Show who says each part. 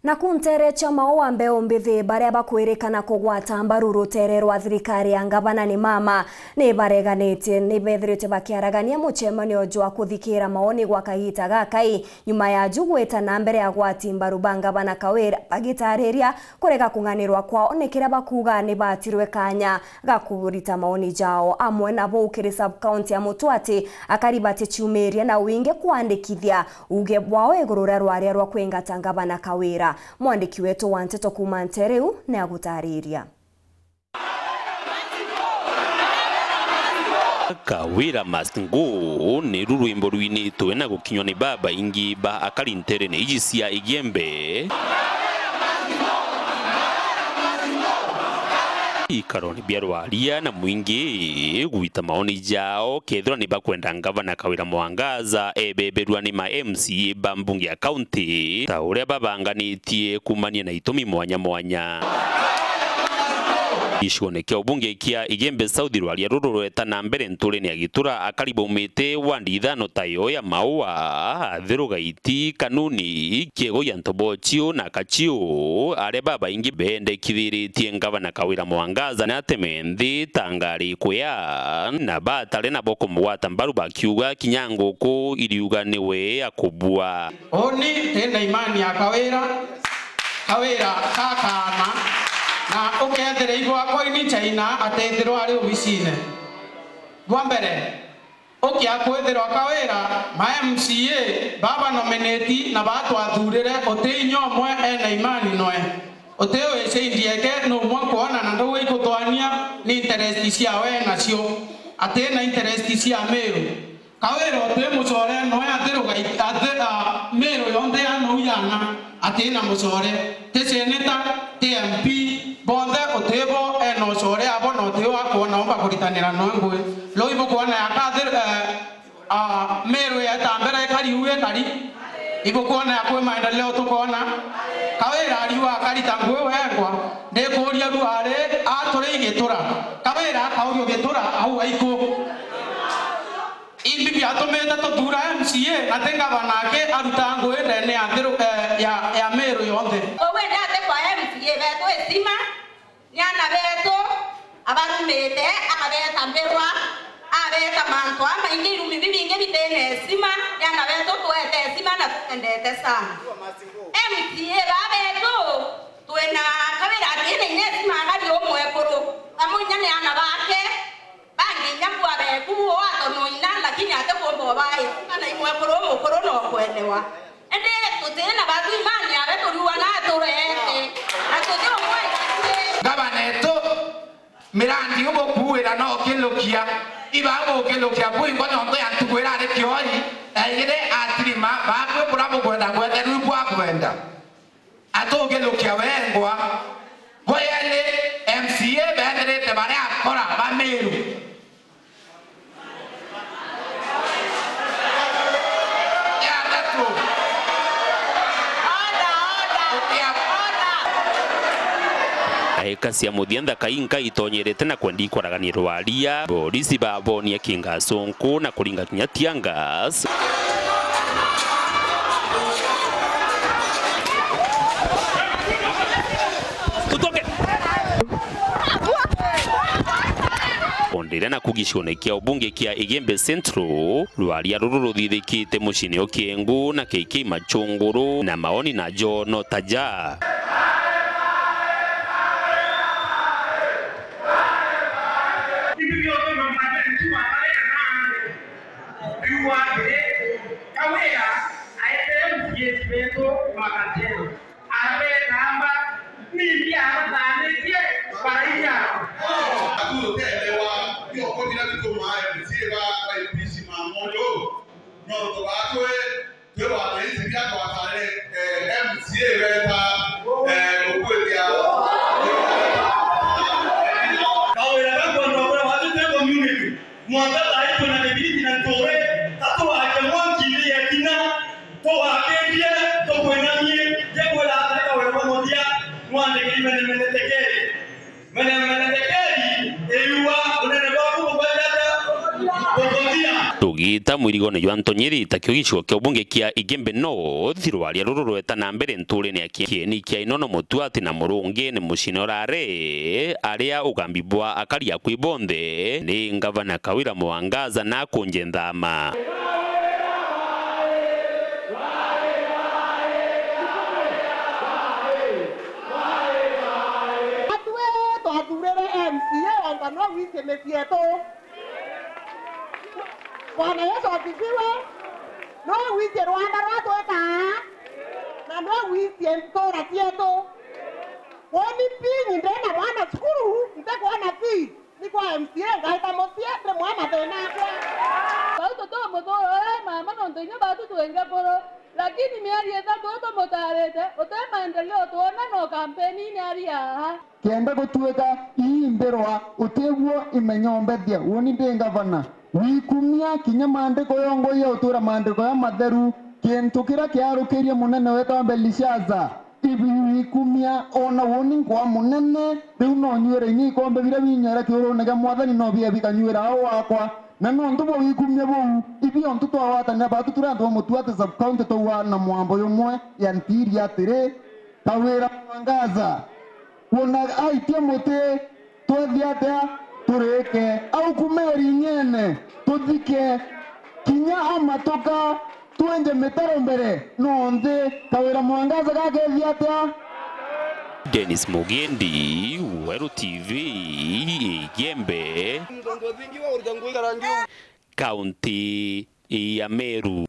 Speaker 1: Na kuntere chama wa mbeo mbithi baria bakwirikana kugwata mbaru rutere rwa thirikari ya ngavana ni mama ni bareganite ni bethirite bakiaragania muchemanio jwa kuthikira maoni gwa kahita gakai nyuma ya jugweta na mbere ya gwati mbaru bangavana Kawira bagitariria kurega kunganirwa kwao nikira bakuga ni batirwe kanya gakurita maoni jao amwe na bo ukiri sub county ya Mutwati akaribate chumeria na winge kuandikithia uge bwao igurura rwaria rwa kwingata ngavana Kawira. Mwandiki wetu wa Nteto kuma Ntereu na agutariria.
Speaker 2: Kawira must go ni rurwimbo rwinitwe na gukinywa ni baba ingi ba akari ntere ni ijisia igembe ikaroni biarwaria na mwingi gwita maoni jao kethwa ni bakwenda ngavana Kawira Mwangaza ebeberwa ni ma MC bambungi ya county ta uria babanganitie kumania na itumi mwanya ishone kia ubunge kia igembe Saudi rwaria rurureta na mbere nturi ni agitura akaribo umite wandi ithano tayo ya maua thirugaiti kanuni kiego ya ntobochio na kachio are baba ingi bende kithiritie ngavana Kawira Mwangaza na temendi tangari kuya na batale na boko mwata mbaru bakiuga kinyanguku iriuga niwe akubua
Speaker 3: oni tena imani ya Kawira kakana na ukethere igwa kwa ini China atethirwa ari obicine rwa mbere ukia kwethirwa Kawira ma MCA baba nominate na batwathurire utinyo mwe ena imani noe utewe cendieke no mwe kuona na ndo ikutwania ni interest cia we nacio atena interest cia Meru Kawira uti mucore noe athiruga Meru yonde ano yana atena mucore te seneta te MP bonde otebo eno sore abo no teo akona omba kuritanira no ngwe lo ibo kuona akathir Meru ya tambera kari uwe kari ibo kuona yakwe maendeleo tukona Kawira ariwa kari tangwe wengwa de koria ruare atore igitura Kawira kaurio gitura au aiko ibi atometa to dura MCA atenga banake arutango ene athiru ya Meru yonde
Speaker 4: owe ndate kwa MCA beto esima nyana beto abarumete akabeta mberwa abeta manto ama ingiru mibibinge bitene esima nyana beto tuete esima na endete sana MCA babeto tuena Kawira tiene esima ngadi omwekoro amunya nyana bake bangi nyambwa beku watono ina lakini atakombo bae kana imwekoro mukoro no kwenewa ende tutena batu imani abeto ruwana turete atotyo
Speaker 3: Gabaneto mirandi ubo kuwira no kilukia ibabo kilukia bui ngono ndo yantukwira ari kiori ayire atrima bakwe burabo kwenda kwenda rubu akwenda atogelukia wengwa goyele MCA benderete bare akora ba Meru
Speaker 2: kasi ya muthianda kainga itonyerete na kwendikwa raganiro waria polisi babonia kinga sonko na kuringa kinya tiangas tutoke ondire na kugishone kia ubunge kia Igembe Central rwaria rururuthithikite mucini okiengu na KK Machunguru na maoni na Jono Taja
Speaker 5: to
Speaker 2: mwirigone jwa ntonyeri takio gicigo kia ubunge kia Igembe North rwaria ruru rwetana mbere ntulini ya kieni kia Inono Mutuati na Murungi ni mucine urare aria ugambi bwa akari akwi bonthe ni ngavana Kawira Mwangaza na kunje nthama.
Speaker 5: Bwana Yesu asifiwe. No witie Rwanda rwatweka na no witie ntora tietu woni pinyi ndena mwana cukuru ntakuona fi ni kwa MCA ngaita musiete mwana thenakwa
Speaker 6: bauto to motoro mama nontonya batu tuenga poro lakini miari eza toto motarete ote maendeleo tuona no kampeni ni aria
Speaker 7: kenda gutweka imberwa uteguo imenyombethia woni ndengavana wikumia kinya mandiko yongo ya utura mandiko ya matheru kintu kira kiarukirie munene weta Belishaza wikumia ona woni kwa munene riu no nywere ni ikombe bira binyara kiurunega mwathani no bia bikanywera ao wakwa na no ndubo wikumia bu ibi ontu twawata na batu turandu Mutuati sub county twa na mwambo yomwe ya ntiri atire Kawira Mwangaza wona aitie muti twethiatea tureke au kumeri nyene tuthike kinya amatoka tuenje mitaro mbere nonthe Kawira Mwangaza gakethiatea.
Speaker 2: Dennis Mugendi, Weru TV, Igembe, Kaunti ya Meru.